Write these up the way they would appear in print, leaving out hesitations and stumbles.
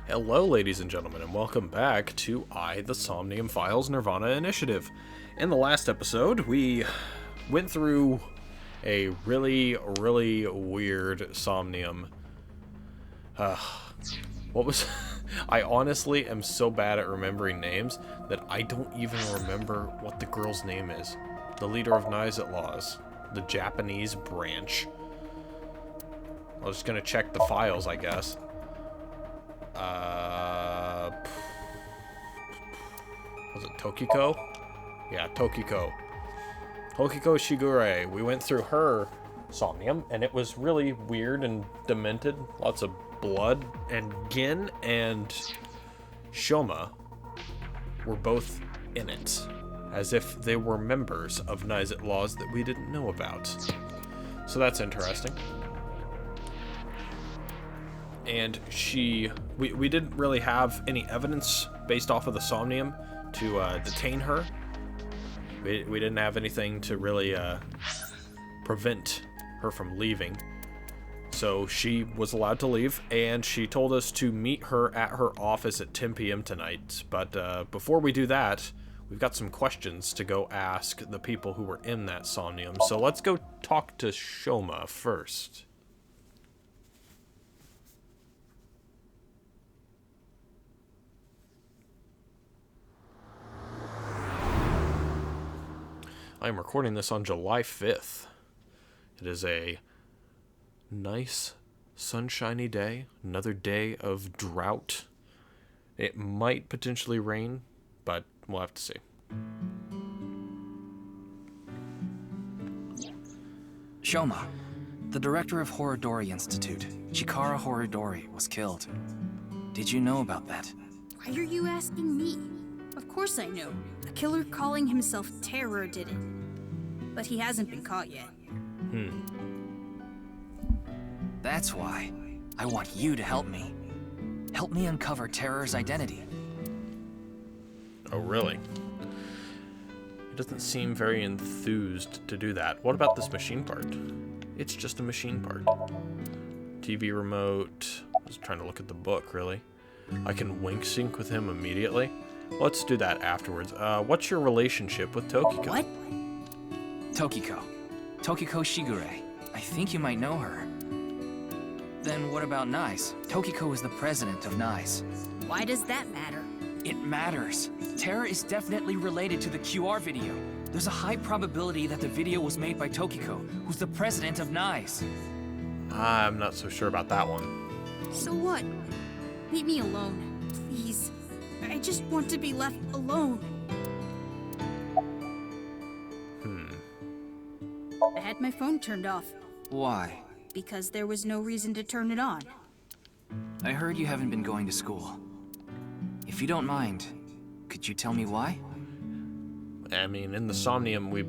Hello, ladies and gentlemen, and welcome back to the Somnium Files nirvanA Initiative. In the last episode, we went through a really weird Somnium. What was... I honestly am so bad at remembering names that I don't even remember what the girl's name is. The leader of nirvanA, the Japanese branch. I was just gonna check the files, I guess. Was it Tokiko? Yeah, Tokiko. Tokiko Shigure. We went through her Somnium, and it was really weird and demented. Lots of blood. And Gin and Shoma were both in it, as if they were members of nirvanA that we didn't know about. So that's interesting. And we didn't really have any evidence based off of the Somnium to detain her. We didn't have anything to really prevent her from leaving. So she was allowed to leave, and she told us to meet her at her office at 10 p.m. tonight. But before we do that, we've got some questions to go ask the people who were in that Somnium. So let's go talk to Shoma first. I am recording this on July 5th. It is a nice, sunshiny day. Another day of drought. It might potentially rain, but we'll have to see. Shoma, the director of Horodori Institute, Chikara Horodori, was killed. Did you know about that? Why are you asking me? Of course I know. A killer calling himself Terror did it. But he hasn't been caught yet. That's why. I want you to help me. Help me uncover Terror's identity. Oh, really? He doesn't seem very enthused to do that. What about this machine part? It's just a machine part. TV remote. I was trying to look at the book, really. I can wink sync with him immediately. Let's do that afterwards. What's your relationship with Tokiko? What? Tokiko. Tokiko Shigure. I think you might know her. Then what about NICE? Tokiko is the president of NICE. Why does that matter? It matters. Terror is definitely related to the QR video. There's a high probability that the video was made by Tokiko, who's the president of NICE. I'm not so sure about that one. So what? Leave me alone, please. I just want to be left alone. I had my phone turned off. Why? Because there was no reason to turn it on. I heard you haven't been going to school. If you don't mind, could you tell me why? I mean, in the Somnium, we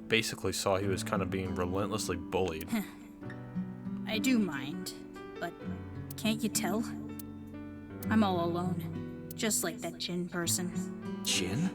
basically saw he was kind of being relentlessly bullied. I do mind, but can't you tell? I'm all alone, just like that Jin person. Jin?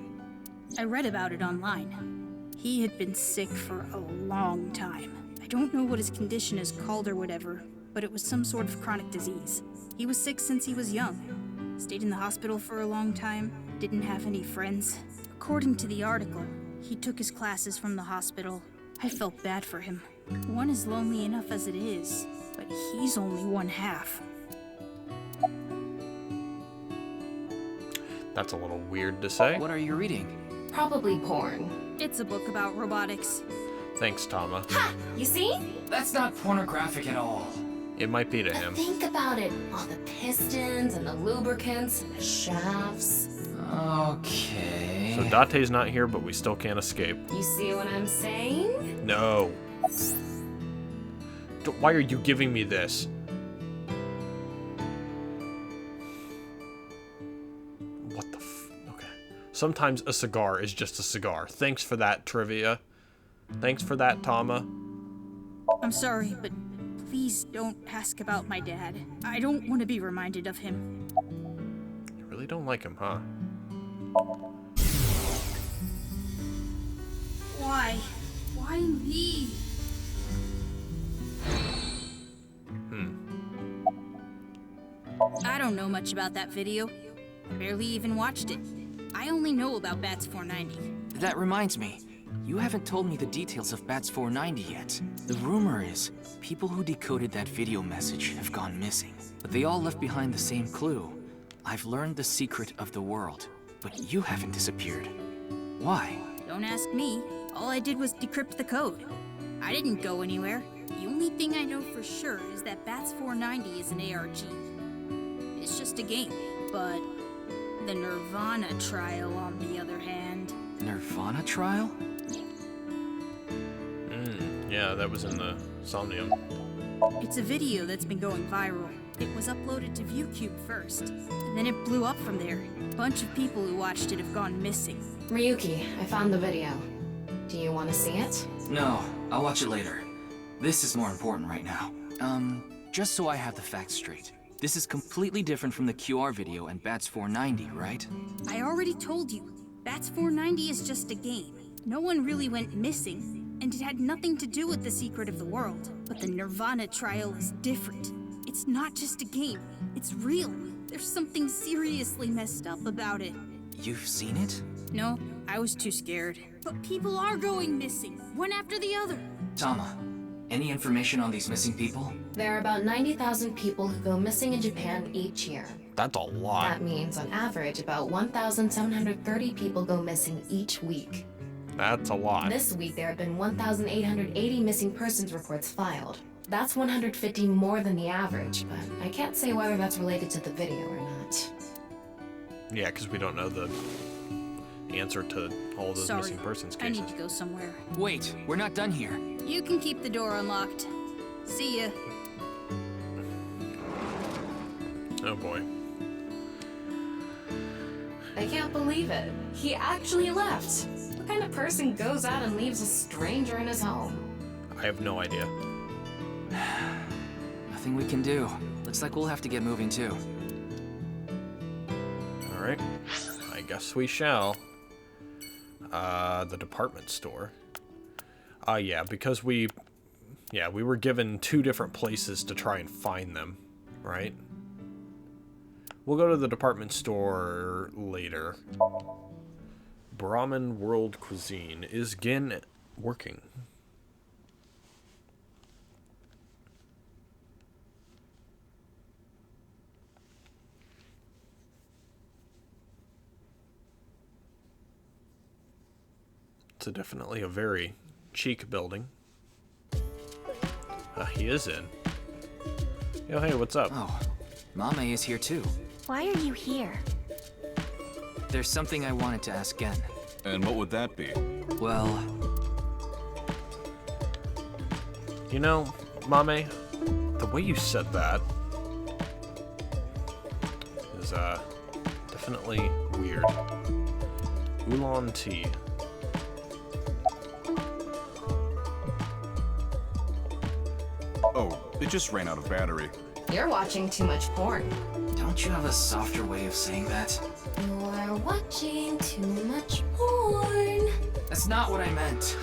I read about it online. He had been sick for a long time. I don't know what his condition is called or whatever, but it was some sort of chronic disease. He was sick since he was young. Stayed in the hospital for a long time, didn't have any friends. According to the article, he took his classes from the hospital. I felt bad for him. One is lonely enough as it is, but he's only one half. That's a little weird to say. What are you reading? Probably porn. It's a book about robotics. Thanks, Tama. Ha! You see? That's not pornographic at all. It might be to But him. think about it. All the pistons and the lubricants and the shafts. Okay. So Date's not here, but we still can't escape. You see what I'm saying? No. Why are you giving me this? What the okay. Sometimes a cigar is just a cigar. Thanks for that, trivia. Thanks for that, Tama. I'm sorry, but please don't ask about my dad. I don't want to be reminded of him. You really don't like him, huh? Why? Why me? I don't know much about that video. I barely even watched it. I only know about Bats 490. That reminds me. You haven't told me the details of Bats 490 yet. The rumor is, people who decoded that video message have gone missing. But they all left behind the same clue. I've learned the secret of the world, but you haven't disappeared. Why? Don't ask me. All I did was decrypt the code. I didn't go anywhere. The only thing I know for sure is that Bats 490 is an ARG. It's just a game, but the nirvanA trial, on the other hand... nirvanA trial? Yeah, that was in the Somnium. It's a video that's been going viral. It was uploaded to ViewCube first, and then it blew up from there. A bunch of people who watched it have gone missing. Ryuki, I found the video. Do you want to see it? No, I'll watch it later. This is more important right now. Just so I have the facts straight. This is completely different from the QR video and Bats 490, right? I already told you, Bats 490 is just a game. No one really went missing, and it had nothing to do with the secret of the world. But the nirvanA trial is different. It's not just a game, it's real. There's something seriously messed up about it. You've seen it? No, I was too scared. But people are going missing, one after the other. Tama, any information on these missing people? There are about 90,000 people who go missing in Japan each year. That's a lot. That means, on average, about 1,730 people go missing each week. That's a lot. This week, there have been 1,880 missing persons reports filed. That's 150 more than the average, but I can't say whether that's related to the video or not. Yeah, because we don't know the answer to all those Sorry, missing persons I cases. need to go somewhere. Wait, we're not done here. You can keep the door unlocked. See ya. Oh boy. I can't believe it. He actually left. What kind of person goes out and leaves a stranger in his home? I have no idea. Nothing we can do. Looks like we'll have to get moving too. Alright. I guess we shall. The department store. Yeah, because we were given 2 different places to try and find them, right? We'll go to the department store later. Brahmin World Cuisine. Is Gin working? It's definitely a very chic building. He is in. Yo, hey, what's up? Oh, Mame is here too. Why are you here? There's something I wanted to ask Gen. And what would that be? Well, You know, Mame, the way you said that is definitely weird. Oolong tea. Oh, it just ran out of battery. You're watching too much porn. don't you have a softer way of saying that? You're watching too much porn. That's not what I meant.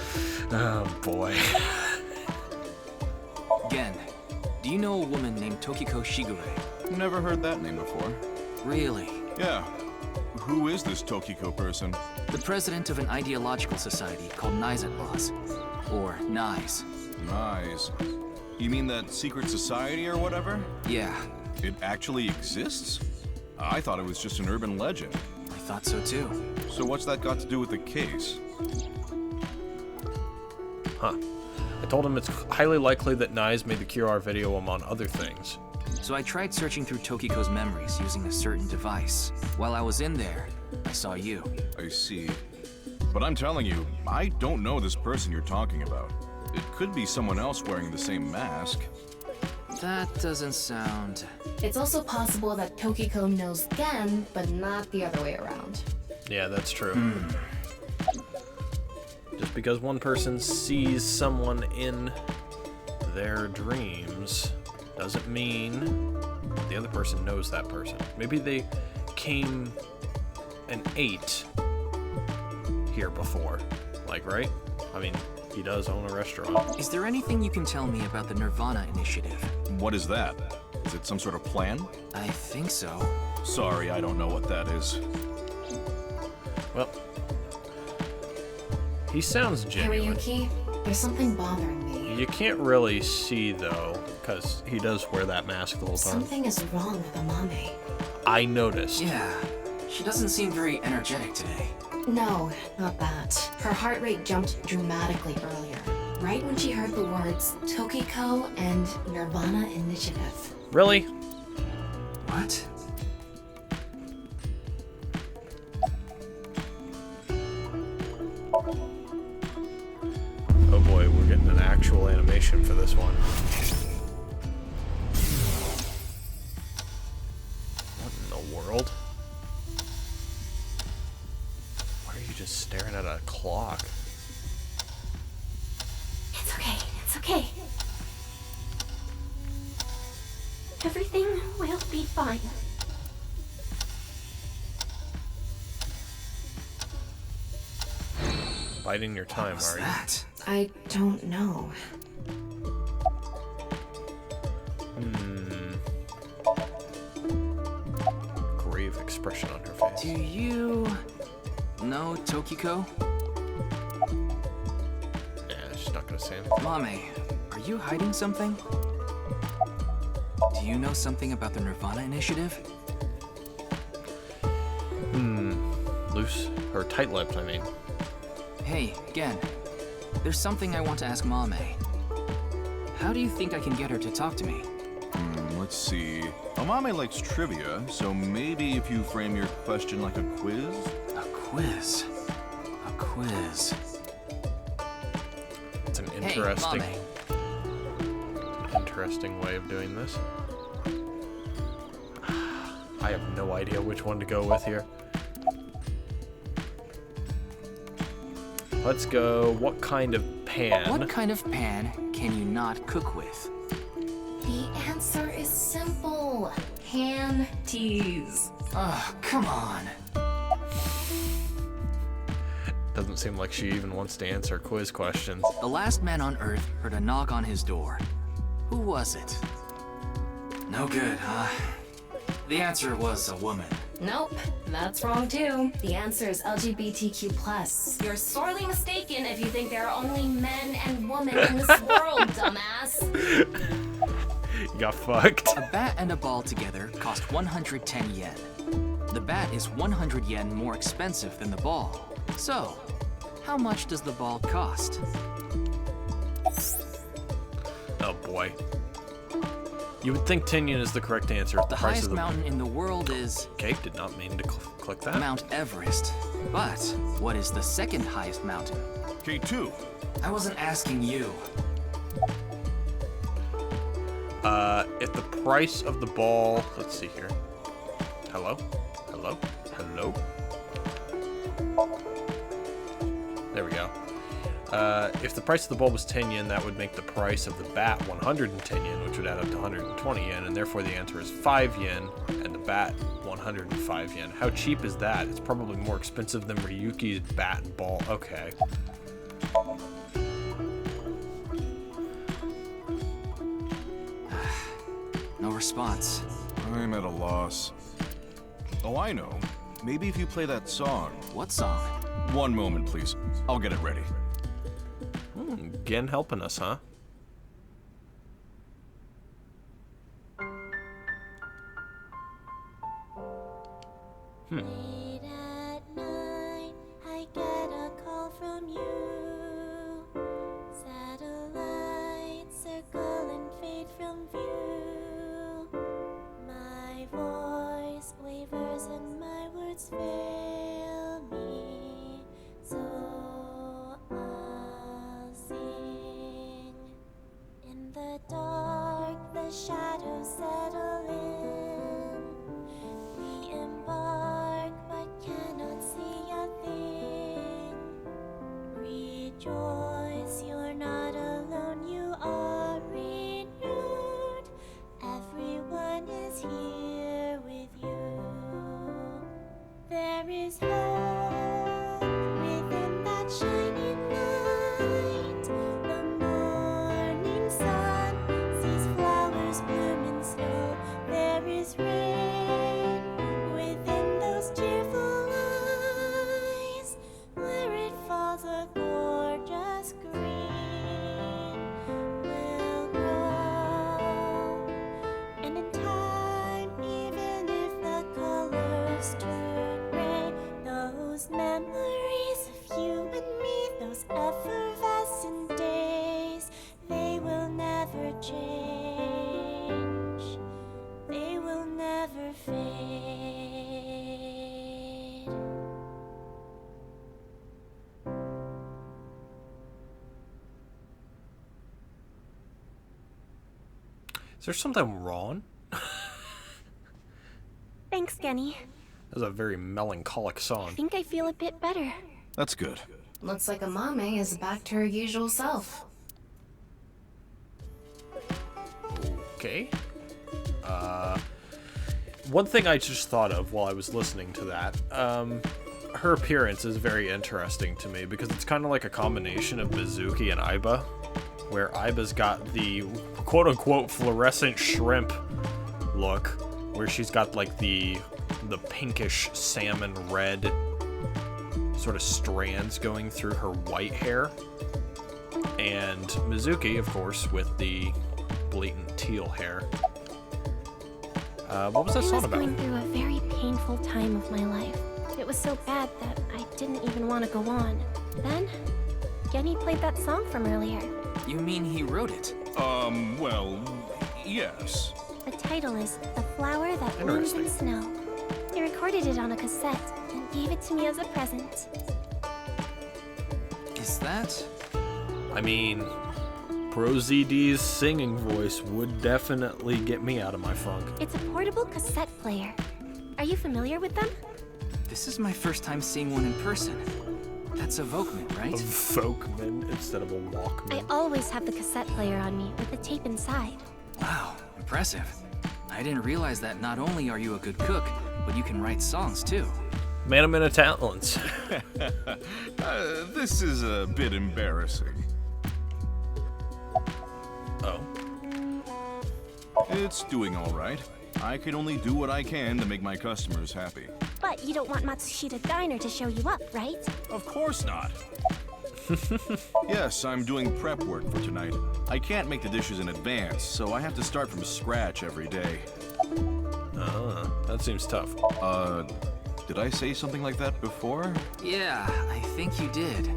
Oh boy. Gen, do you know a woman named Tokiko Shigure? Never heard that name before. Really? Yeah. Who is this Tokiko person? The president of an ideological society called Nice Laws. Or NICE. Nice. You mean that secret society or whatever? Yeah, It actually exists? I thought it was just an urban legend. I thought so too. So what's that got to do with the case? Huh. I told him it's highly likely that Nyes made the QR video among other things. So I tried searching through Tokiko's memories using a certain device. While I was in there, I saw you. I see. But I'm telling you, I don't know this person you're talking about. It could be someone else wearing the same mask. That doesn't sound... It's also possible that Tokiko knows Gen, but not the other way around. Yeah, that's true. Just because one person sees someone in their dreams doesn't mean the other person knows that person. Maybe they came and ate here before. Like, right? I mean, he does own a restaurant. Is there anything you can tell me about the nirvanA initiative? What is that? Is it some sort of plan? I think so. Sorry, I don't know what that is. Well, he sounds genuine. Hiroyuki, there's something bothering me. You can't really see, though, because he does wear that mask the whole time. Something is wrong with Amame. I noticed. Yeah, she doesn't seem very energetic today. No, not that. Her heart rate jumped dramatically earlier, right when she heard the words Tokiko and nirvanA Initiative. Really? What? Oh boy, we're getting an actual animation for this one. What in the world? Why are you just staring at a clock? It's okay, it's okay. Everything will be fine. Biding your time, What's are you? that? I don't know. Grave expression on her face. Do you know Tokiko? Yeah, she's not gonna say anything. Mame, are you hiding something? Do you know something about the nirvanA Initiative? Loose or tight-lipped, I mean. Hey, Gen. There's something I want to ask Mame. How do you think I can get her to talk to me? Let's see. Amame likes trivia, so maybe if you frame your question like a quiz? A quiz. A quiz. It's an Hey, interesting, Mame. interesting way of doing this. I have no idea which one to go with here. Let's go, what kind of pan? What kind of pan can you not cook with? The answer is simple. Panties. Oh, come on. Doesn't seem like she even wants to answer quiz questions. The last man on Earth heard a knock on his door. Who was it? No good, huh? The answer was a woman. Nope, that's wrong too. The answer is LGBTQ+. You're sorely mistaken if you think there are only men and women in this world, dumbass. You got fucked. A bat and a ball together cost 110 yen. The bat is 100 yen more expensive than the ball. So, how much does the ball cost? Oh boy. You would think 10 yen is the correct answer. The highest mountain in the world is Okay, did not mean to click that. Mount Everest. But what is the second highest mountain? K2. I wasn't asking you. If the price of the ball, let's see here. Hello? Hello? Hello? There we go. If the price of the ball was 10 yen, that would make the price of the bat 110 yen, which would add up to 120 yen, and therefore the answer is 5 yen, and the bat 105 yen. How cheap is that? It's probably more expensive than Ryuki's bat and ball. Okay. No response. I'm at a loss. Oh, I know. Maybe if you play that song. What song? One moment, please. I'll get it ready. Gen helping us, huh? Late at night, I get a call from you. Satellites circle and fade from view. My voice wavers and my words fail me. So I'll sing. In the dark, the shadows settle in. We embark, but cannot see a thing. Rejoice, you're not alone, you are renewed. Everyone is here with you. There is hope within that shining light. The morning sun sees flowers bloom in snow. And in time, even if the colors turn gray, those memories of you and me, those effervescent days, they will never change. They will never fade. Is there something wrong? Thanks, Genny. That's a very melancholic I song. think I feel a bit better. That's good. Looks like Amame is back to her usual self. Okay. One thing I just thought of while I was listening to that, her appearance is very interesting to me because it's kind of like a combination of Mizuki and Aiba, where Aiba's got the quote-unquote fluorescent shrimp look, where she's got like the pinkish salmon red sort of strands going through her white hair, and Mizuki, of course, with the blatant teal hair. What was that song about? I was going through a very painful time of my life. It was so bad that I didn't even want to go on. Then, Genny played that song from earlier. You mean he wrote it? Well, yes. The title is The Flower That Blooms in Interesting. Snow. He recorded it on a cassette and gave it to me as a present. Is that? I mean, Pro ZD's singing voice would definitely get me out of my funk. It's a portable cassette player. Are you familiar with them? This is my first time seeing one in person. That's a Volkman, A right? Volkman instead of a I Walkman. always have the cassette player on me with the tape inside. Wow, impressive. I didn't realize that not only are you a good cook, but you can write songs too. Man of many talents. This is a bit embarrassing. Oh. It's doing all right. I can only do what I can to make my customers happy. But you don't want Matsushita Diner to show you up, right? Of course not. Yes, I'm doing prep work for tonight. I can't make the dishes in advance, so I have to start from scratch every day. That seems tough. Did I say something like that before? Yeah, I think you did.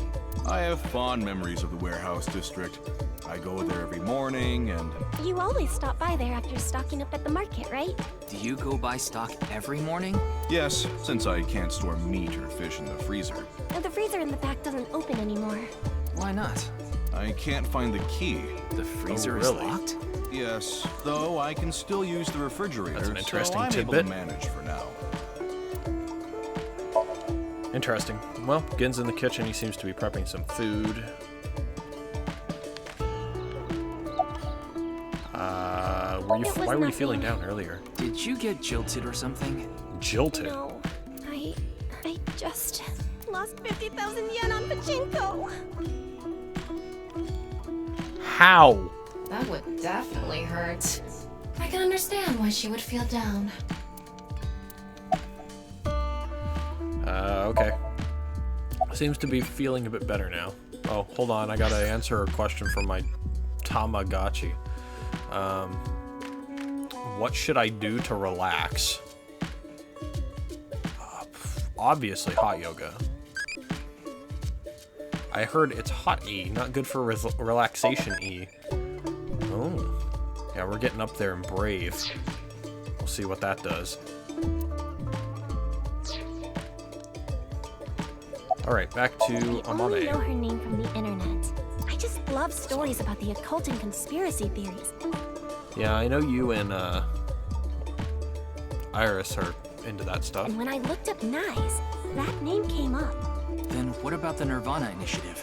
I have fond memories of the warehouse district. I go there every morning and... You always stop by there after stocking up at the market, right? Do you go buy stock every morning? Yes, since I can't store meat or fish in the freezer. And the freezer in the back doesn't open anymore. Why not? I can't find the key. The freezer Oh, is really? locked? Yes, though I can still use the refrigerator, That's an interesting so I'm able tidbit. to manage for now. Interesting. Well, Gen's in the kitchen. He seems to be prepping some food. Why were you feeling down earlier? Did you get jilted or something? Jilted? No, I just lost 50,000 yen on pachinko. How? That would definitely hurt. I can understand why she would feel down. Okay. Seems to be feeling a bit better now. Oh, hold on. I gotta answer a question from my Tamagotchi. What should I do to relax? Obviously, hot yoga. I heard it's hot E, not good for relaxation E. Oh. Yeah, we're getting up there in Brave. We'll see what that does. Alright, back to I only know Amame. her name from the internet. I just love stories about the occult and conspiracy theories. Yeah, I know you and Iris are into that stuff. And when I looked up Nyes, that name came up. Then what about the nirvanA initiative?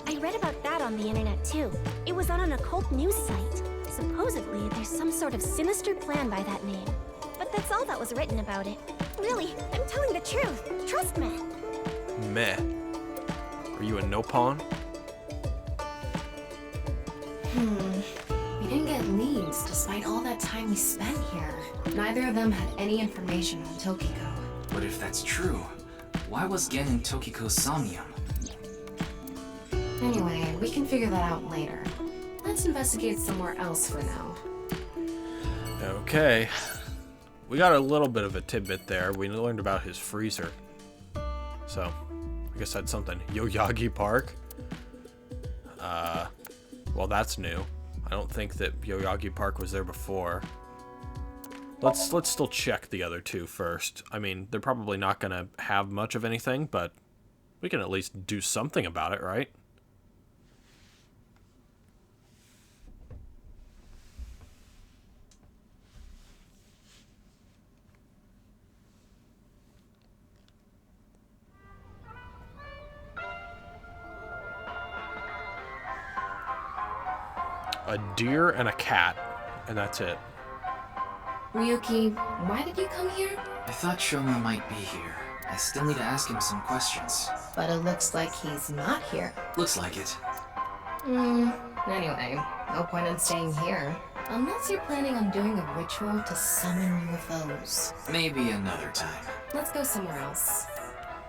I read about that on the internet too. It was on an occult news site. Supposedly, there's some sort of sinister plan by that name. But that's all that was written about it. Really, I'm telling the truth. Trust me. Meh. Are you a no-pawn? We didn't get leads despite all that time we spent here. Neither of them had any information on Tokiko. But if that's true, why was Gen in Tokiko's Somnium? Anyway, we can figure that out later. Let's investigate somewhere else for now. Okay. We got a little bit of a tidbit there. We learned about his freezer. So, I guess that's something. Yoyagi Park. Well, that's new. I don't think that Yoyagi Park was there before. Let's still check the other two first. I mean, they're probably not going to have much of anything, but we can at least do something about it, right? A deer and a cat, and that's it. Ryuki, why did you come here? I thought Shoma might be here. I still need to ask him some questions. But it looks like he's not here. Looks like it. Anyway, no point in staying here. Unless you're planning on doing a ritual to summon UFOs. Maybe another time. Let's go somewhere else.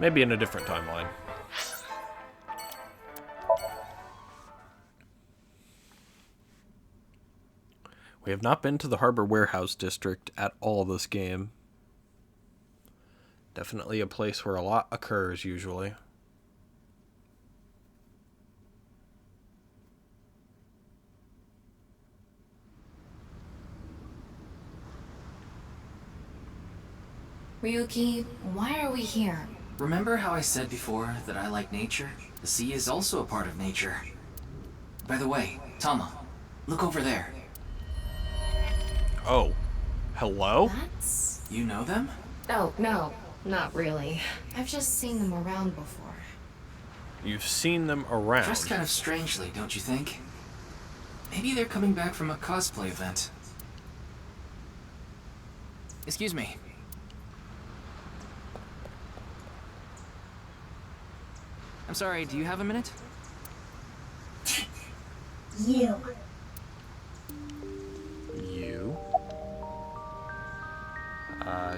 Maybe in a different timeline. We have not been to the Harbor Warehouse District at all this game. Definitely a place where a lot occurs, usually. Ryuki, why are we here? Remember how I said before that I like nature? The sea is also a part of nature. By the way, Tama, look over there. Oh. Hello? That's... You know them? Oh, no, not really. I've just seen them around before. You've seen them around. Dressed kind of strangely, don't you think? Maybe they're coming back from a cosplay event. Excuse me. I'm sorry, do you have a minute? You. You?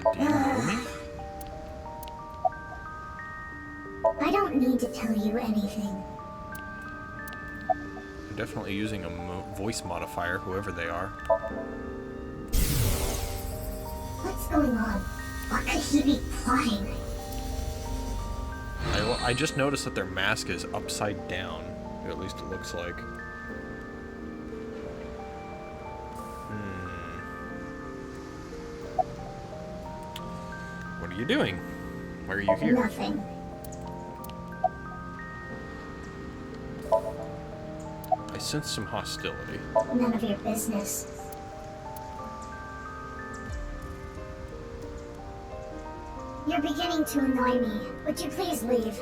Do you know me? I don't need to tell you anything. You're definitely using a voice modifier, whoever they are. What's going on? What could he be plotting? I just noticed that their mask is upside down. Or at least it looks like. What are you doing? Why are you here? Nothing. I sense some hostility. None of your business. You're beginning to annoy me. Would you please leave?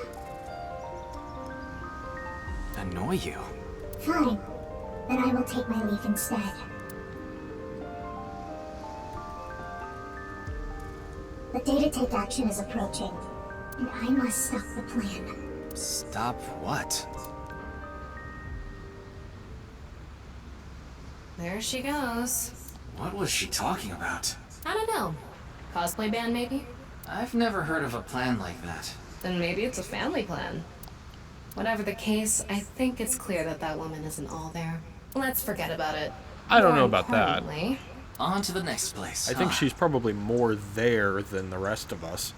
Annoy you? Fine. Then I will take my leave instead. The day to take action is approaching, and I must stop the plan. Stop what? There she goes. What was she talking about? I don't know. Cosplay band, maybe? I've never heard of a plan like that. Then maybe it's a family plan. Whatever the case, I think it's clear that that woman isn't all there. Let's forget about it. I don't More know about that. importantly, On to the next place. I think huh? she's probably more there than the rest of us.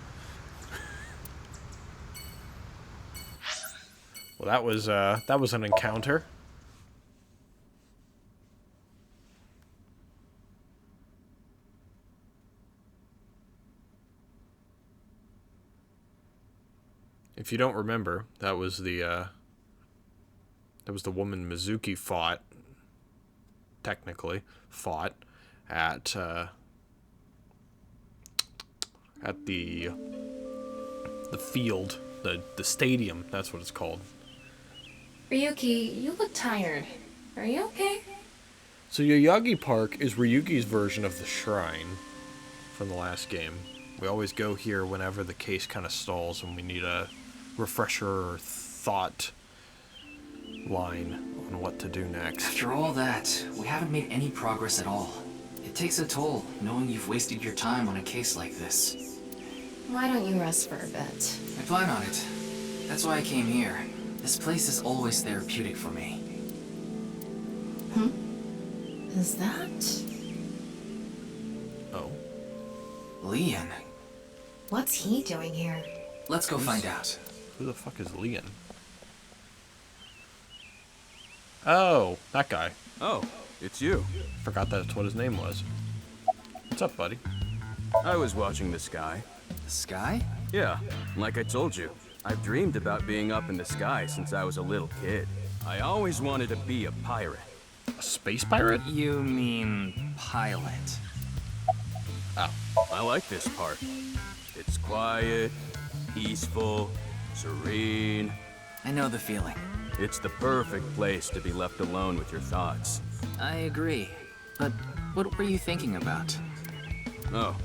Well, that was an encounter. If you don't remember, that was the woman Mizuki fought at the field, the stadium, that's what it's called. Ryuki, you look tired. Are you okay? So Yoyagi Park is Ryuki's version of the shrine from the last game. We always go here whenever the case kind of stalls and we need a refresher or thought line on what to do next. After all that, we haven't made any progress at all. It takes a toll, knowing you've wasted your time on a case like this. Why don't you rest for a bit? I plan on it. That's why I came here. This place is always therapeutic for me. Is that... Oh. Leon. What's he doing here? Let's go find out. Who the fuck is Leon? Oh, that guy. Oh, it's you. Forgot that's what his name was. What's up, buddy? I was watching the sky. The sky? Yeah, like I told you, I've dreamed about being up in the sky since I was a little kid. I always wanted to be a pirate. A space pirate? You mean pilot. Oh. I like this part. It's quiet, peaceful, serene. I know the feeling. It's the perfect place to be left alone with your thoughts. I agree. But what were you thinking about? Oh,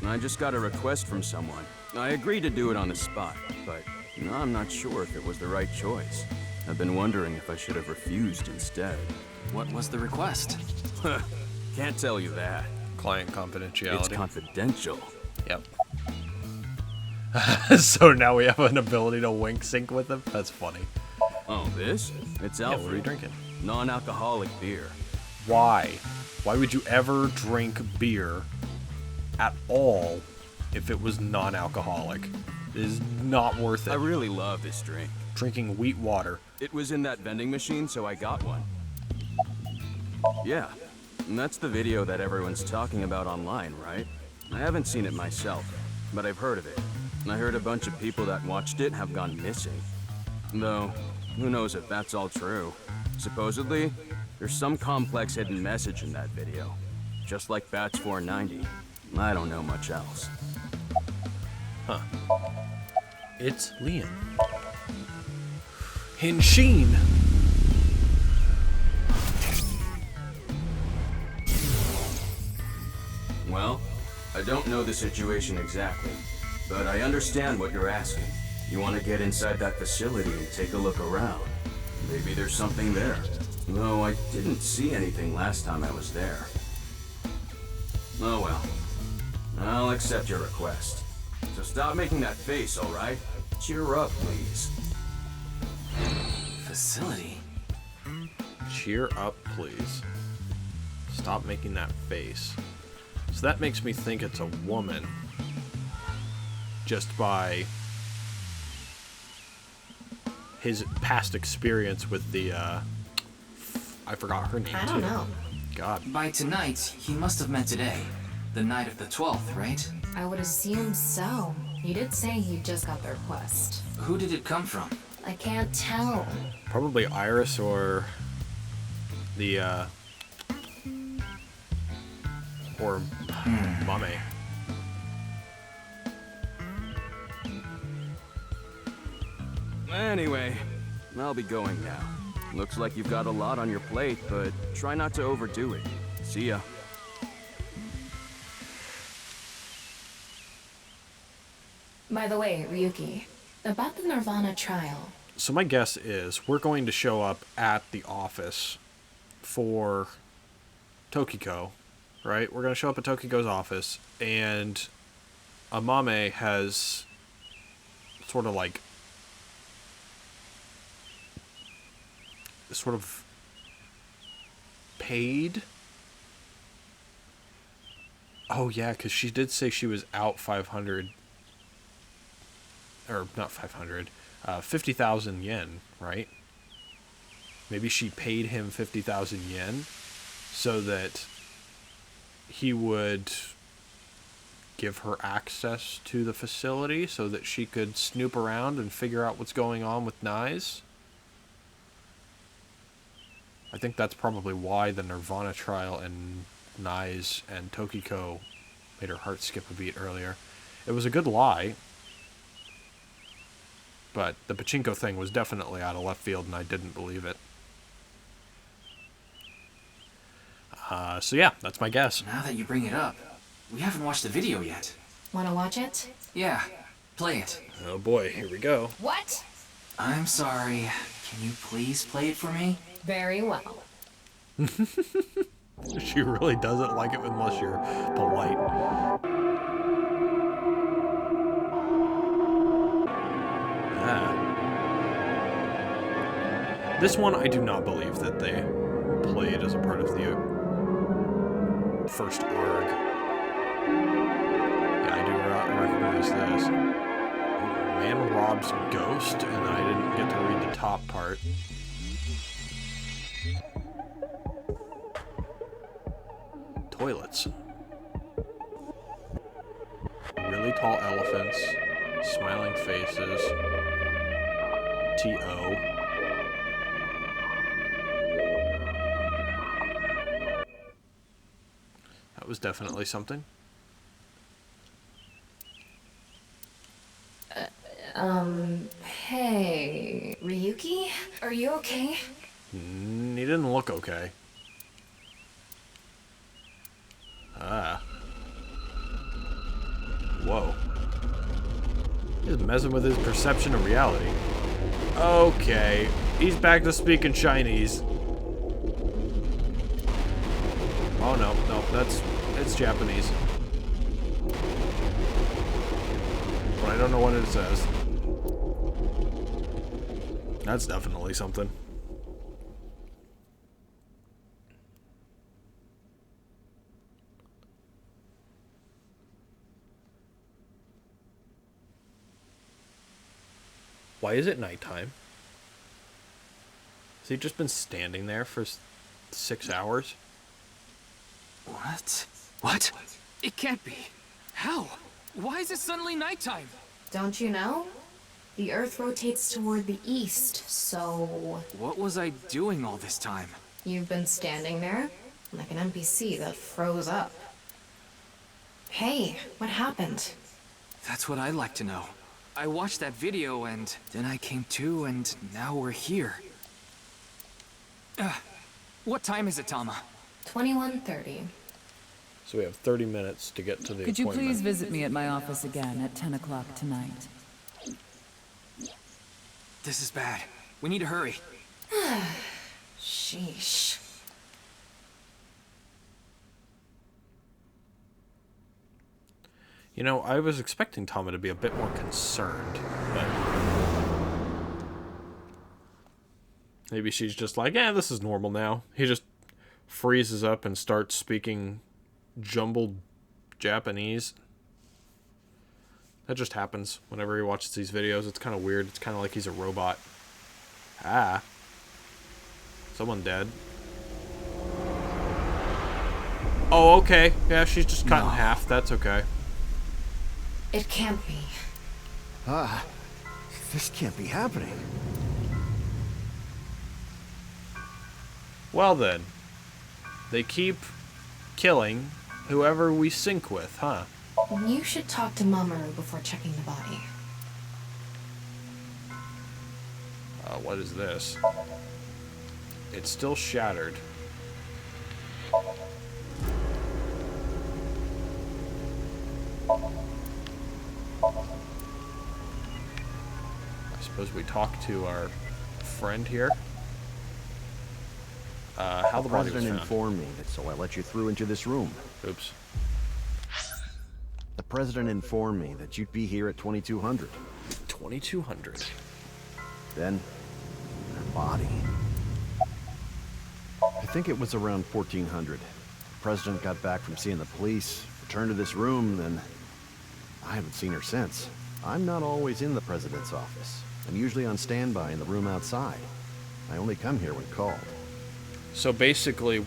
I just got a request from someone. I agreed to do it on the spot, but I'm not sure if it was the right choice. I've been wondering if I should have refused instead. What was the request? Can't tell you that. Client confidentiality. It's confidential. Yep. So now we have an ability to wink sync with him? That's funny. Oh, this? It's Yeah, Alfred. what are you drinking? Non-alcoholic beer. Why? Why would you ever drink beer at all if it was non-alcoholic? It is not worth it. I really love this drink. Drinking wheat water. It was in that vending machine, so I got one. Yeah, and that's the video that everyone's talking about online, right? I haven't seen it myself, but I've heard of it. And I heard a bunch of people that watched it have gone missing. Though, who knows if that's all true. Supposedly, there's some complex hidden message in that video. Just like Bats 490. I don't know much else. Huh. It's Leon. Hinshin! Well, I don't know the situation exactly, but I understand what you're asking. You want to get inside that facility and take a look around. Maybe there's something there. Though I didn't see anything last time I was there. Oh well. I'll accept your request. So stop making that face, alright? Cheer up, please. Facility? Cheer up, please. Stop making that face. So that makes me think it's a woman. Just by his past experience with the, I forgot her name I too. don't know. God. By tonight, he must have meant today. The night of the 12th, right? I would assume so. You did say he just got the request. Who did it come from? I can't tell. Probably Iris or the, or Mame. Anyway, I'll be going now. Looks like you've got a lot on your plate, but try not to overdo it. See ya. By the way, Ryuki, about the nirvanA trial. So my guess is we're going to show up at the office for Tokiko, right? We're going to show up at Tokiko's office, and Amame has sort of like paid. Oh yeah, because she did say she was out 500, or not 500, 50,000 yen, right? Maybe she paid him 50,000 yen so that he would give her access to the facility so that she could snoop around and figure out what's going on with Nyes. I think that's probably why the nirvanA trial and Nyes and Tokiko made her heart skip a beat earlier. It was a good lie, but the pachinko thing was definitely out of left field and I didn't believe it. So yeah, that's my guess. Now that you bring it up, we haven't watched the video yet. Wanna watch it? Yeah, play it. Oh boy, here we go. What? I'm sorry. Can you please play it for me? Very well. She really doesn't like it unless you're polite. This one, I do not believe that they played as a part of the first ARG. is this? Man robs ghost, and I didn't get to read the top part. Toilets. Really tall elephants. Smiling faces. T.O. That was definitely something. Hey, Ryuki? Are you okay? He didn't look okay. Ah. Whoa. He's messing with his perception of reality. Okay. He's back to speaking Chinese. Oh no, it's Japanese. But I don't know what it says. That's definitely something. Why is it nighttime? Has he just been standing there for 6 hours? What? What? It can't be. How? Why is it suddenly nighttime? Don't you know? The Earth rotates toward the east, so... What was I doing all this time? You've been standing there, like an NPC that froze up. Hey, what happened? That's what I'd like to know. I watched that video and then I came to and now we're here. What time is it, Tama? 21:30. So we have 30 minutes to get to the Could you appointment. please visit me at my office again at 10 o'clock tonight? This is bad. We need to hurry. Sheesh. You know, I was expecting Tama to be a bit more concerned, but maybe she's just like, this is normal now. He just freezes up and starts speaking jumbled Japanese. That just happens whenever he watches these videos. It's kind of weird. It's kind of like he's a robot. Ah. Someone dead. Oh, okay. Yeah, she's just cut in half. That's okay. It can't be. This can't be happening. Well then. They keep killing whoever we sync with, huh? You should talk to Mamoru before checking the body. What is this? It's still shattered. I suppose we talk to our friend here. How the body was President found. informed me that, so I let you through into this room. Oops. The president informed me that you'd be here at 2200. 2200. Then, her body. I think it was around 1400. The president got back from seeing the police, returned to this room, then I haven't seen her since. I'm not always in the president's office. I'm usually on standby in the room outside. I only come here when called. So basically,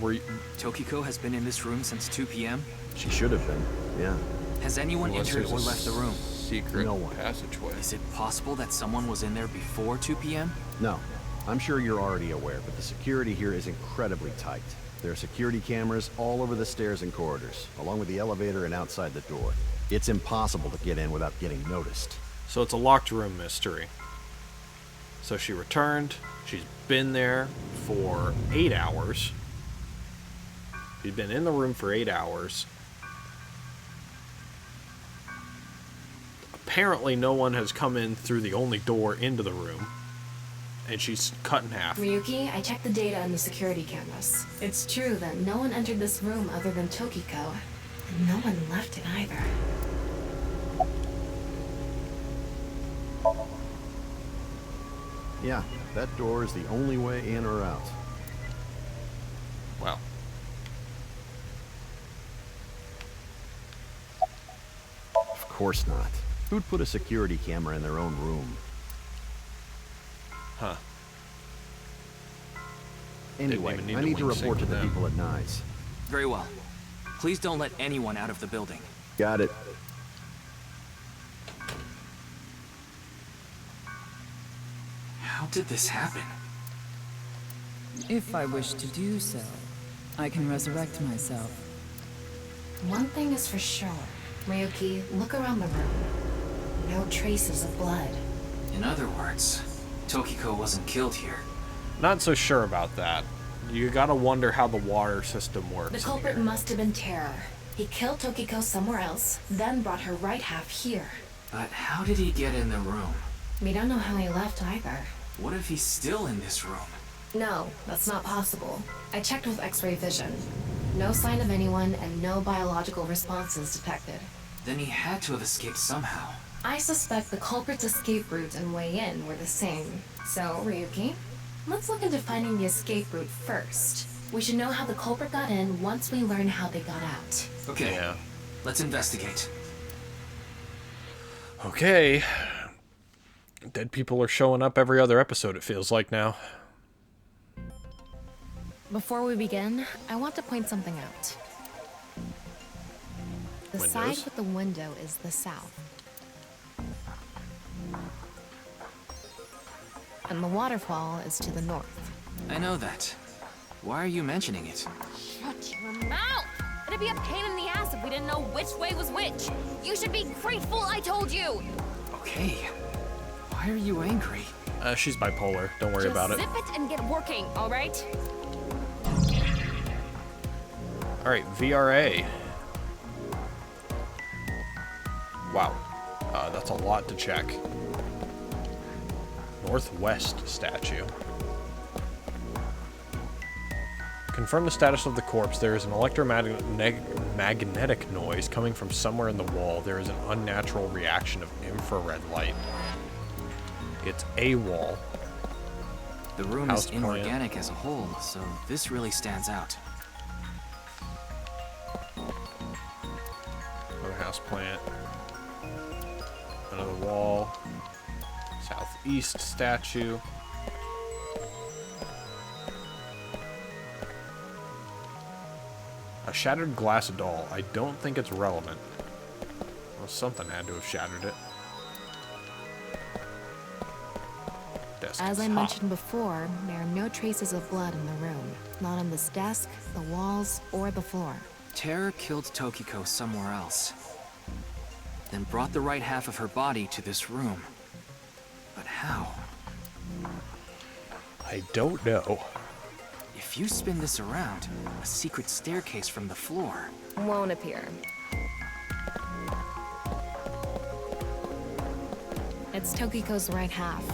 Tokiko has been in this room since 2 p.m.? She should have been, yeah. Has anyone unless entered there's or a left the room? secret No one. passageway. Is it possible that someone was in there before 2 p.m.? No. I'm sure you're already aware, but the security here is incredibly tight. There are security cameras all over the stairs and corridors, along with the elevator and outside the door. It's impossible to get in without getting noticed. So it's a locked room mystery. So she returned. She's been there for 8 hours. She's been in the room for 8 hours. Apparently no one has come in through the only door into the room. And she's cut in half. Ryuki, I checked the data on the security cameras. It's true that no one entered this room other than Tokiko, and no one left it either. Yeah, that door is the only way in or out. Well. Of course not. Who'd put a security camera in their own room? Huh. Anyway, even need I to need to wing sync report to with the them. people at Nyes. Very well. Please don't let anyone out of the building. Got it. How did this happen? If I wish to do so, I can resurrect myself. One thing is for sure. Ryuki, look around the room. No traces of blood. In other words, Tokiko wasn't killed here. Not so sure about that. You gotta wonder how the water system works. The in culprit here. must have been Terror. He killed Tokiko somewhere else, then brought her right half here. But how did he get in the room? We don't know how he left either. What if he's still in this room? No, that's not possible. I checked with X-ray vision. No sign of anyone and no biological responses detected. Then he had to have escaped somehow. I suspect the culprit's escape route and way in were the same. So, Ryuki, let's look into finding the escape route first. We should know how the culprit got in once we learn how they got out. Okay, Yeah. let's investigate. Okay. Dead people are showing up every other episode, it feels like now. Before we begin, I want to point something out. The Windows? side with the window is the south. And the waterfall is to the north. I know that. Why are you mentioning it? Shut your mouth! It'd be a pain in the ass if we didn't know which way was which. You should be grateful I told you. Okay. Why are you angry? She's bipolar. Don't worry about it. Zip it and get working, all right? All right, VRA. Wow, that's a lot to check. Northwest statue. Confirm the status of the corpse. There is an electromagnetic noise coming from somewhere in the wall. There is an unnatural reaction of infrared light. It's a wall. The room House is plant. inorganic as a whole, so this really stands out. Another house plant. Another wall. Southeast statue. A shattered glass doll. I don't think it's relevant. Well, something had to have shattered it. Desk As is I hot. mentioned before, there are no traces of blood in the room. Not on this desk, the walls, or the floor. Terror killed Tokiko somewhere else, then brought the right half of her body to this room. But how? I don't know. If you spin this around, a secret staircase from the floor. Won't appear. It's Tokiko's right half.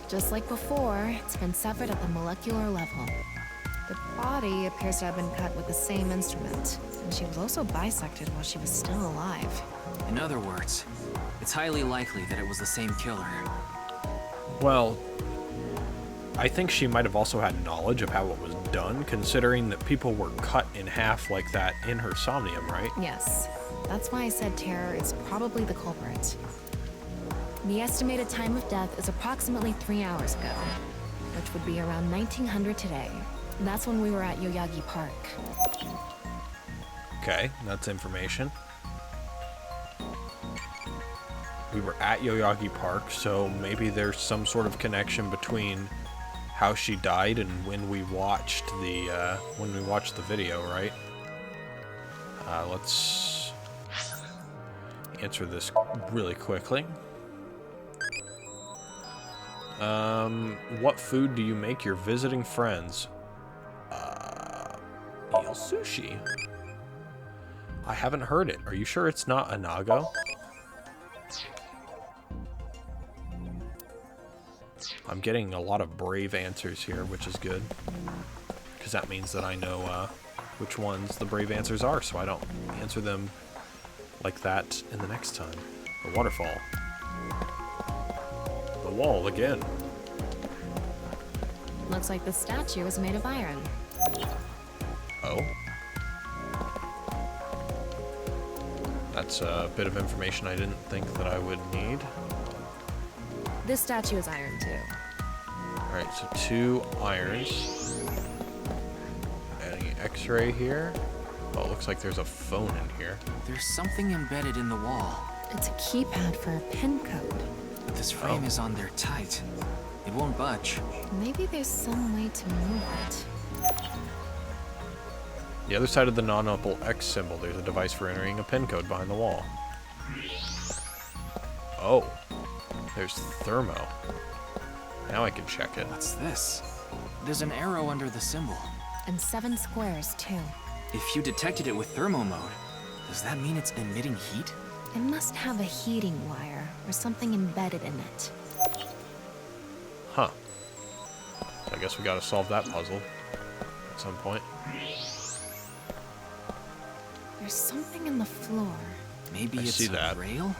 Just like before, it's been severed at the molecular level. The body appears to have been cut with the same instrument, and she was also bisected while she was still alive. In other words, it's highly likely that it was the same killer. Well, I think she might have also had knowledge of how it was done, considering that people were cut in half like that in her Somnium, right? Yes, that's why I said Terror is probably the culprit. The estimated time of death is approximately 3 hours ago, which would be around 1900 today. That's when we were at Yoyagi Park. Okay, that's information. We were at Yoyagi Park, so maybe there's some sort of connection between how she died and when we watched the video, right? Let's answer this really quickly. What food do you make your visiting friends? Eel sushi. I haven't heard it. Are you sure it's not anago? I'm getting a lot of brave answers here, which is good. Because that means that I know which ones the brave answers are, so I don't answer them like that in the next time. The waterfall. The wall again. Looks like the statue is made of iron. Oh. That's a bit of information I didn't think that I would need. This statue is iron too. Alright, so 2 irons. Any x-ray here? Oh, it looks like there's a phone in here. There's something embedded in the wall. It's a keypad for a pin code. But this frame is on there tight. It won't budge. Maybe there's some way to move it. The other side of the non-opal X symbol, there's a device for entering a pin code behind the wall. Oh, there's thermo. Now I can check it. What's this? There's an arrow under the symbol. And 7 squares too. If you detected it with thermo mode, does that mean it's emitting heat? It must have a heating wire or something embedded in it. Huh. I guess we gotta solve that puzzle at some point. There's something in the floor. Maybe I it's see a that. rail?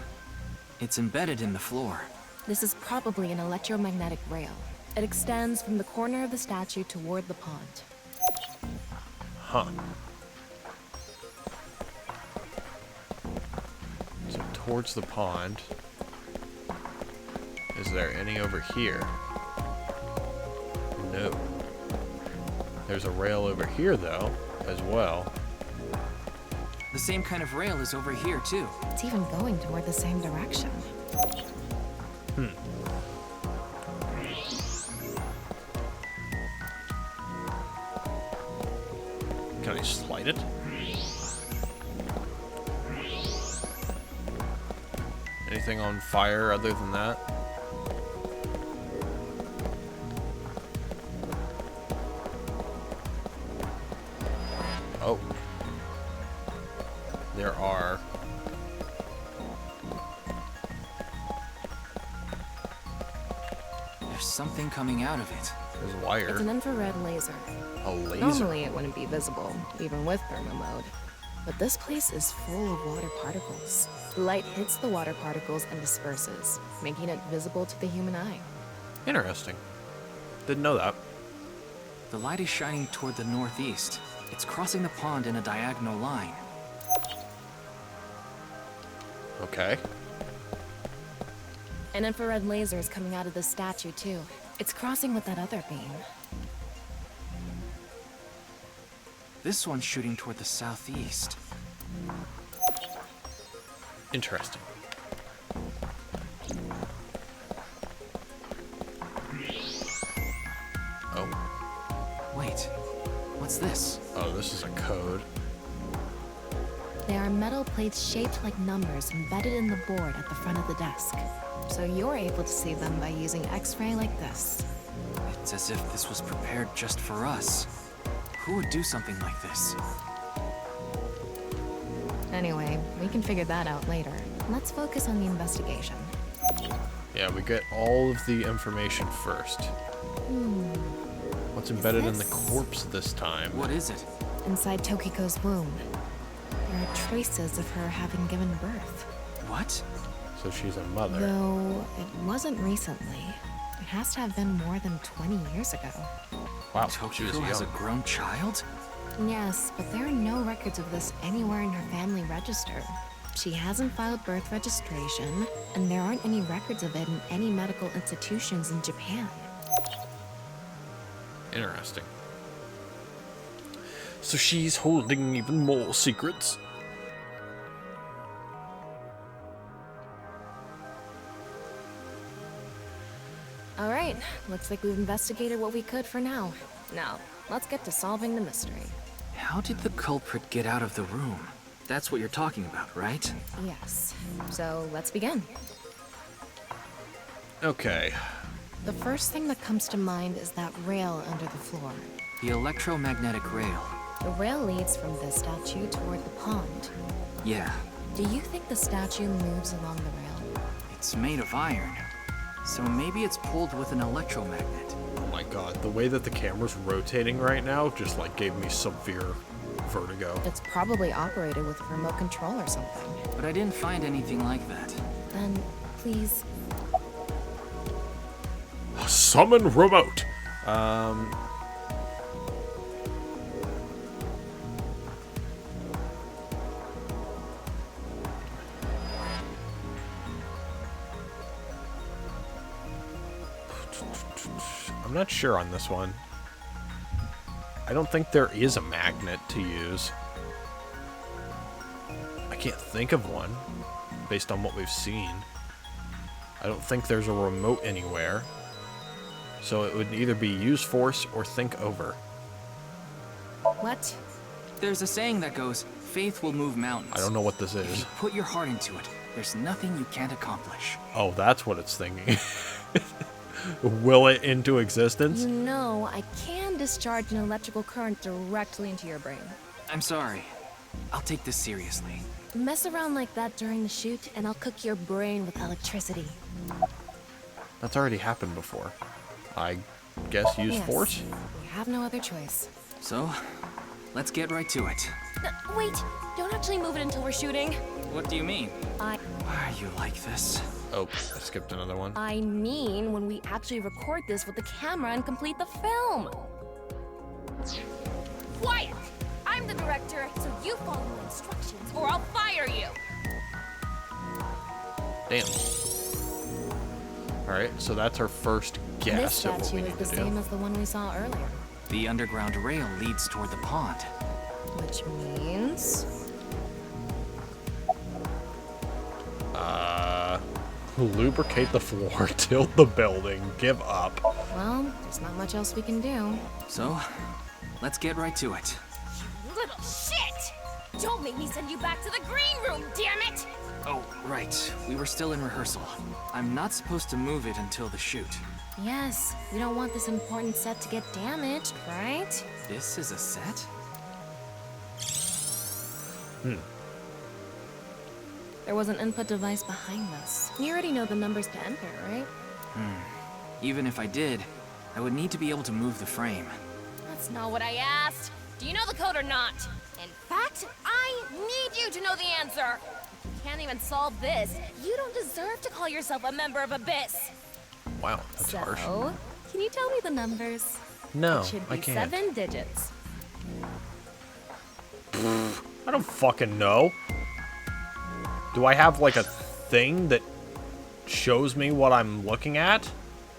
It's embedded in the floor. This is probably an electromagnetic rail. It extends from the corner of the statue toward the pond. Huh. So towards the pond. Is there any over here? No. There's a rail over here though, as well. The same kind of rail is over here too. It's even going toward the same direction. Can I slide it? Anything on fire other than that? Oh. There are. There's something coming out of it. There's a wire. It's an infrared laser. A laser. Normally it wouldn't be visible, even with thermo mode. But this place is full of water particles. Light hits the water particles and disperses, making it visible to the human eye. Interesting. Didn't know that. The light is shining toward the northeast. It's crossing the pond in a diagonal line. Okay. An infrared laser is coming out of this statue too. It's crossing with that other beam. This one's shooting toward the southeast. Interesting. Oh. Wait, what's this? Oh, this is a code. There are metal plates shaped like numbers embedded in the board at the front of the desk. So you're able to see them by using X-ray like this. It's as if this was prepared just for us. Who would do something like this? Anyway, we can figure that out later. Let's focus on the investigation. Yeah, we get all of the information first. What's embedded in the corpse this time? What is it? Inside Tokiko's womb, there are traces of her having given birth. What? So she's a mother. Though it wasn't recently. It has to have been more than 20 years ago. Wow, she was Tokiko has a young. grown child? Yes, but there are no records of this anywhere in her family register. She hasn't filed birth registration, and there aren't any records of it in any medical institutions in Japan. Interesting. So she's holding even more secrets. All right, looks like we've investigated what we could for now. Now, let's get to solving the mystery. How did the culprit get out of the room? That's what you're talking about, right? Yes, so let's begin. Okay. The first thing that comes to mind is that rail under the floor. The electromagnetic rail. The rail leads from this statue toward the pond. Yeah, Do you think the statue moves along the rail? it's made of iron. So maybe it's pulled with an electromagnet. Oh my god, the way that the camera's rotating right now just like gave me severe vertigo. It's probably operated with a remote control or something. But I didn't find anything like that. Then, please, Summon remote. not sure on this one. I don't think there is a magnet to use. I can't think of one, based on what we've seen. I don't think there's a remote anywhere. So it would either be use force or think over. What? There's a saying that goes, faith will move mountains. I don't know what this If is. you put your heart into it, there's nothing you can't accomplish. Oh, that's what it's thinking. Will it into existence? You know, I can discharge an electrical current directly into your brain. I'm sorry. I'll take this seriously. Mess around like that during the shoot, and I'll cook your brain with electricity. That's already happened before. I guess use Yes. force? You have no other choice. So, let's get right to it. Wait, don't actually move it until we're shooting. What do you mean? I Why are you like this? Oh, I skipped another one. mean when we actually record this with the camera and complete the film. Quiet! I'm the director, so you follow my instructions or I'll fire you. Damn. Alright, so that's our first This guess at what statue we is need the to same do. as the one we saw earlier. The underground rail leads toward the pond. Which means... Lubricate the floor, tilt the building, give up. Well, there's not much else we can do. So, let's get right to it. Little shit! Don't make me send you back to the green room, damn it! Oh, right. We were still in rehearsal. I'm not supposed to move it until the shoot. Yes, we don't want this important set to get damaged, right? This is a set? There was an input device behind this. You already know the numbers to enter, right? Even if I did, I would need to be able to move the frame. That's not what I asked. Do you know the code or not? In fact, I need you to know the answer. If you can't even solve this, you don't deserve to call yourself a member of Abyss. Wow, that's harsh. So, can you tell me the numbers? No, It should I be can't. 7 digits. I don't fucking know. Do I have like a thing that shows me what I'm looking at?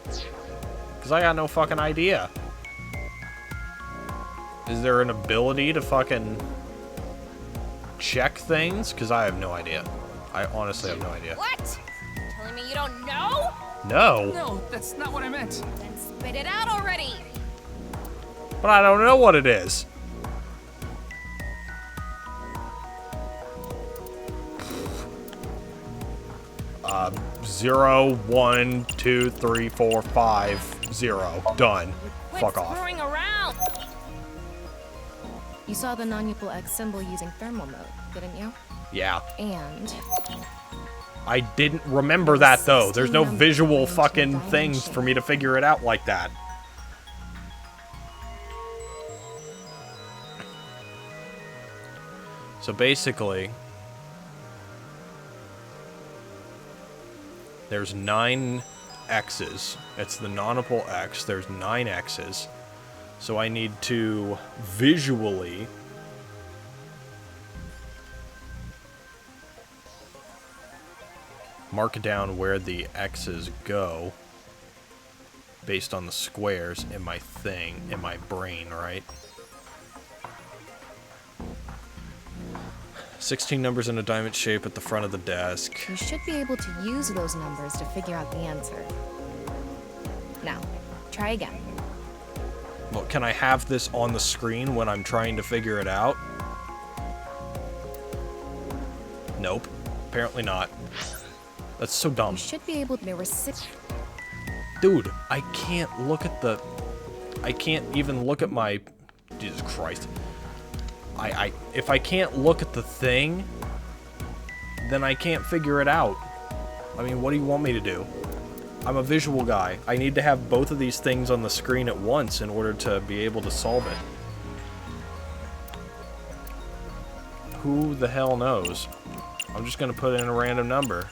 Because I got no fucking idea. Is there an ability to fucking check things? Because I have no idea. I honestly have no idea. What? You're telling me you don't know? No, No, that's not what I meant. Then spit it out already. but I don't know what it is. Uh, 0, 1, 2, 3, 4, 5, 0. Done. Quit Fuck off. screwing around. You saw the non-equal X symbol using thermal mode, didn't you? Yeah. And I didn't remember that though. There's no 16 visual numbers fucking into a things diamond for me to figure it out like that. So basically, there's 9 X's. It's the non-equal X. There's 9 X's. So I need to visually mark down where the X's go based on the squares in my thing, in my brain, right? 16 numbers in a diamond shape at the front of the desk. you should be able to use those numbers to figure out the answer. Now, try again. Well, can I have this on the screen when I'm trying to figure it out? Nope. Apparently not. That's so dumb. You should be able to... There were 6... Dude, I can't look at the... I can't even look at my... Jesus Christ. If I can't look at the thing, then I can't figure it out. I mean, what do you want me to do? I'm a visual guy. I need to have both of these things on the screen at once in order to be able to solve it. Who the hell knows? I'm just gonna put in a random number.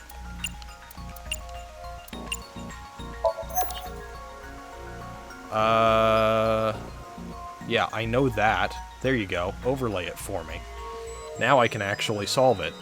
Yeah, I know that. There you go. Overlay it for me. Now I can actually solve it.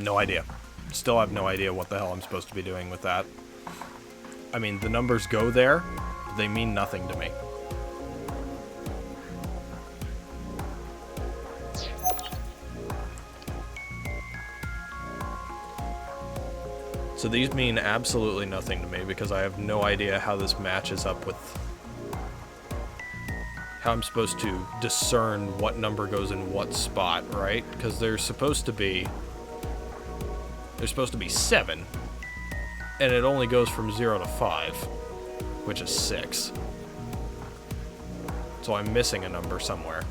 No idea. Still have no idea what the hell I'm supposed to be doing with that. I mean, the numbers go there, but they mean nothing to me. So these mean absolutely nothing to me because I have no idea how this matches up with how I'm supposed to discern what number goes in what spot, right? Because there's supposed to be 7, and it only goes from 0 to 5, which is 6. So I'm missing a number somewhere.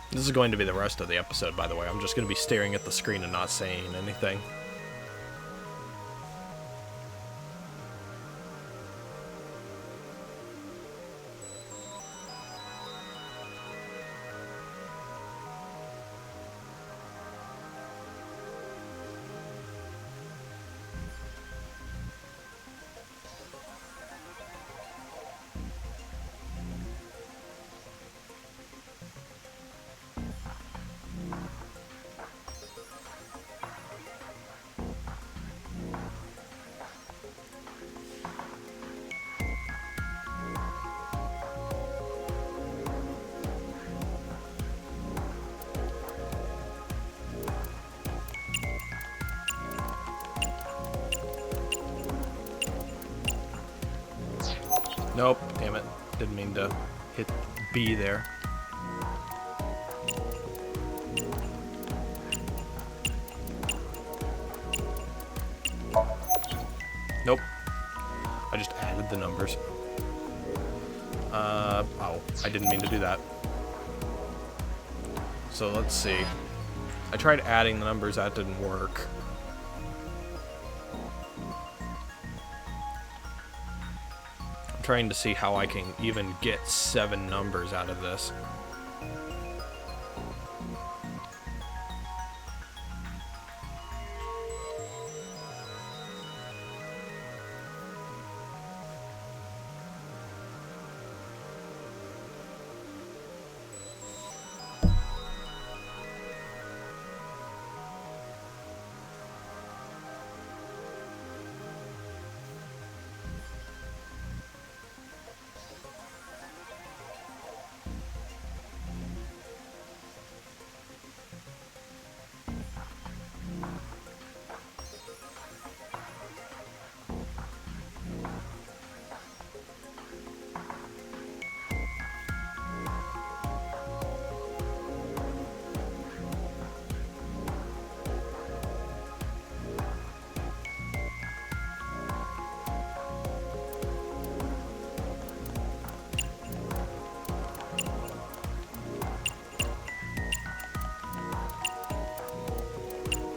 This is going to be the rest of the episode, by the way. I'm just going to be staring at the screen and not saying anything. Nope, damn it. Didn't mean to hit B there. Nope. I just added the numbers. Oh, I didn't mean to do that. So let's see. I tried adding the numbers, that didn't work. I'm trying to see how I can even get 7 numbers out of this.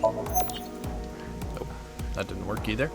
Nope, that didn't work either.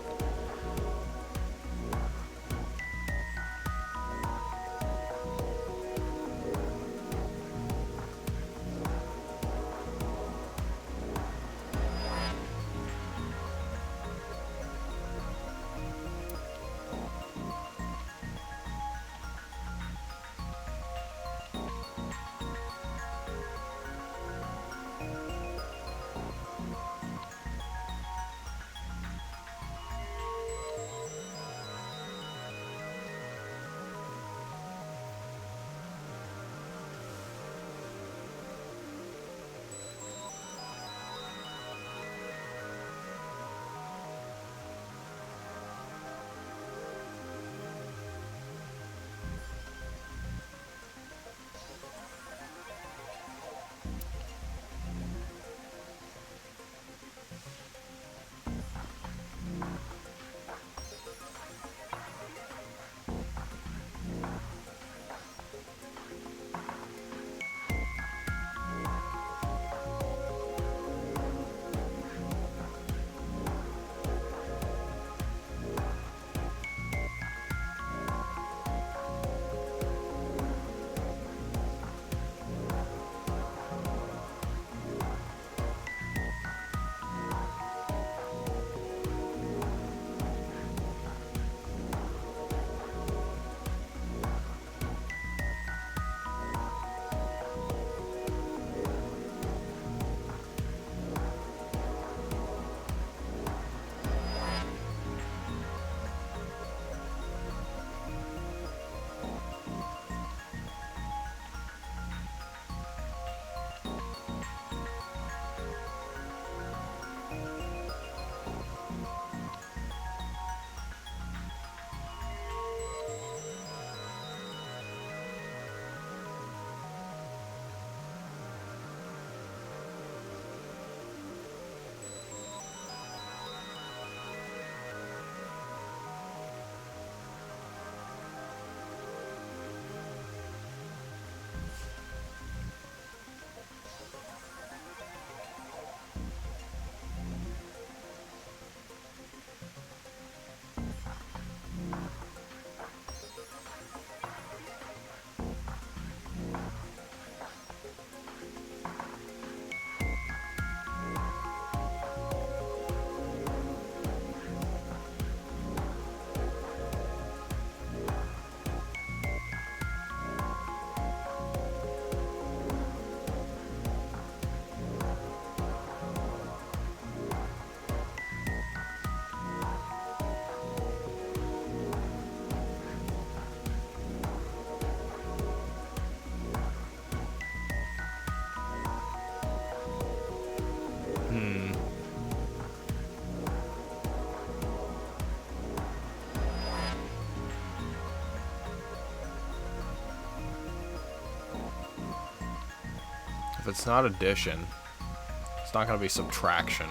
If it's not addition, it's not gonna be subtraction.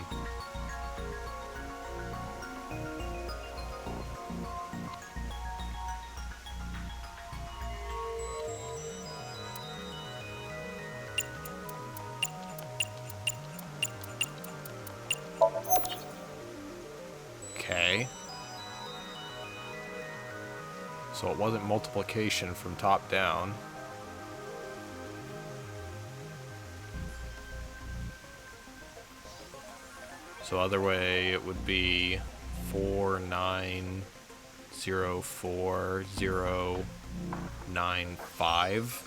Okay. So it wasn't multiplication from top down. So other way it would be 49044095.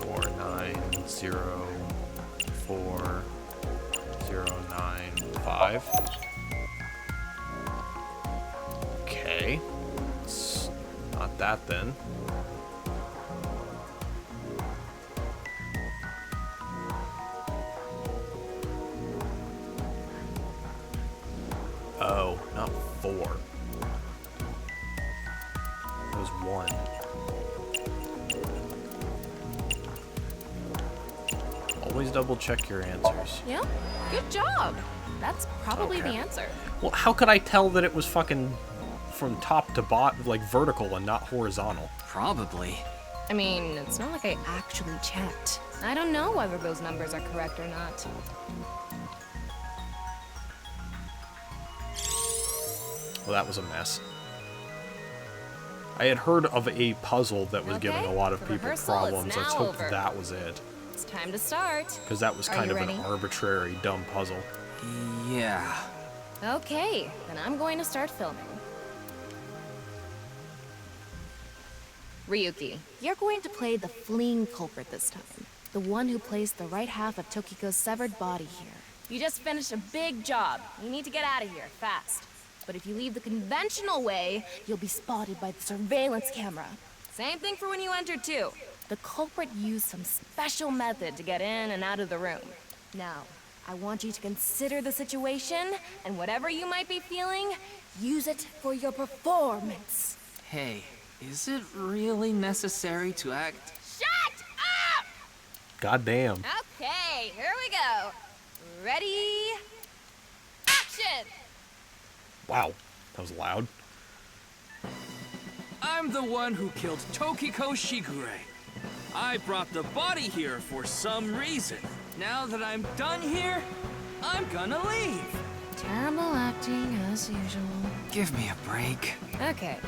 Four nine zero 4095. Okay. It's not that then. Oh, not 4. It was 1. Always double check your answers. Yeah, good job. That's probably the answer. Well, how could I tell that it was fucking from top to bottom, like vertical and not horizontal? Probably. I mean, it's not like I actually checked. I don't know whether those numbers are correct or not. Well, that was a mess. I had heard of a puzzle that was giving a lot of the people rehearsal is problems. Let's now hope over. that was it. It's time to start. Because that was Are kind you of an ready? arbitrary, dumb puzzle. Yeah. Okay, then I'm going to start filming. Ryuki, you're going to play the fleeing culprit this time. The one who placed the right half of Tokiko's severed body here. You just finished a big job. You need to get out of here, fast. But if you leave the conventional way, you'll be spotted by the surveillance camera. Same thing for when you entered, too. The culprit used some special method to get in and out of the room. Now, I want you to consider the situation, and whatever you might be feeling, use it for your performance. Hey, is it really necessary to act? Shut up! Goddamn. Okay, here we go. Ready? Action! Wow, that was loud. I'm the one who killed Tokiko Shigure. I brought the body here for some reason. Now that I'm done here, I'm gonna leave. Terrible acting, as usual. Give me a break. Okay,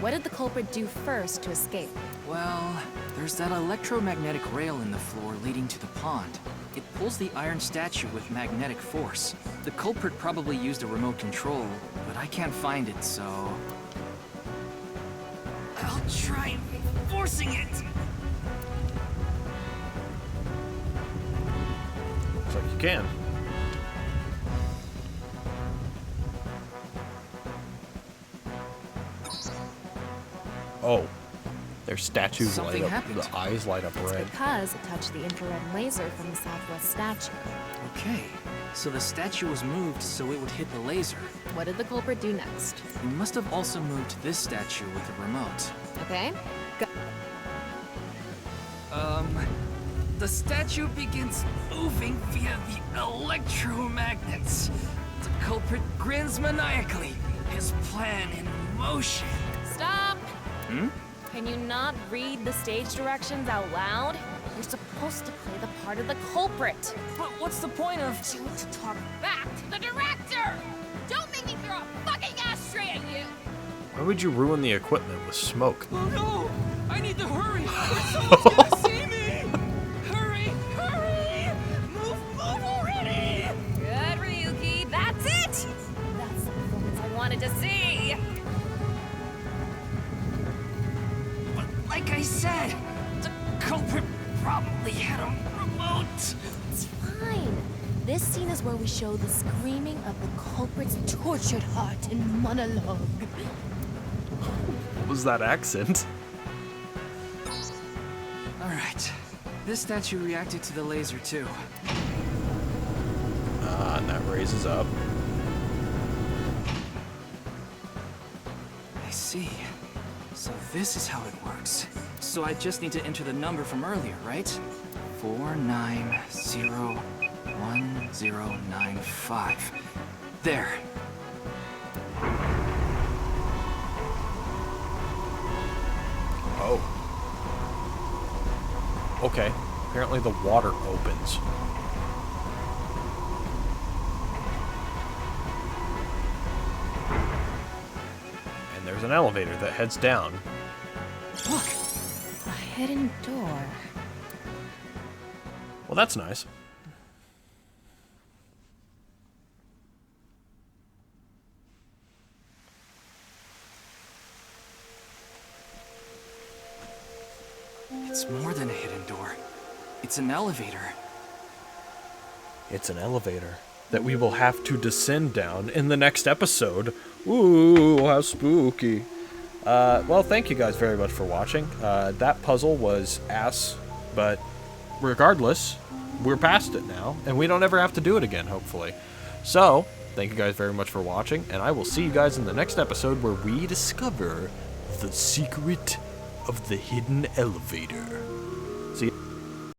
what did the culprit do first to escape? Well, there's that electromagnetic rail in the floor leading to the pond. It pulls the iron statue with magnetic force. The culprit probably used a remote control, but I can't find it, so... I'll try forcing it! Looks like you can. Oh. Their statues Something light up. happened. The eyes light up red. Because it touched the infrared laser from the southwest statue. Okay, so the statue was moved so it would hit the laser. What did the culprit do next? He must have also moved this statue with a remote. Okay, go. The statue begins moving via the electromagnets. The culprit grins maniacally, his plan in motion. Stop! Can you not read the stage directions out loud? You're supposed to play the part of the culprit. But what's the point of... You to talk back to the director! Don't make me throw a fucking ashtray at you! Why would you ruin the equipment with smoke? Oh no! I need to hurry! Or someone's gonna see me! Hurry! Hurry! Move already! Good, Ryuki, that's it! That's the performance I wanted to see! But like I said, the culprit probably had a remote. It's fine. This scene is where we show the screaming of the culprit's tortured heart in monologue. What was that accent? Alright, this statue reacted to the laser too. And that raises up. see. So this is how it works. So I just need to enter the number from earlier, right? 4901095. There. Oh. Okay. Apparently the water opens. And there's an elevator that heads down. Look, a hidden door. Well, that's nice. It's more than a hidden door. It's an elevator. It's an elevator that we will have to descend down in the next episode. Ooh, how spooky. Well, thank you guys very much for watching. That puzzle was ass, but regardless, we're past it now, and we don't ever have to do it again, hopefully. So, thank you guys very much for watching, and I will see you guys in the next episode where we discover the secret of the hidden elevator. See you.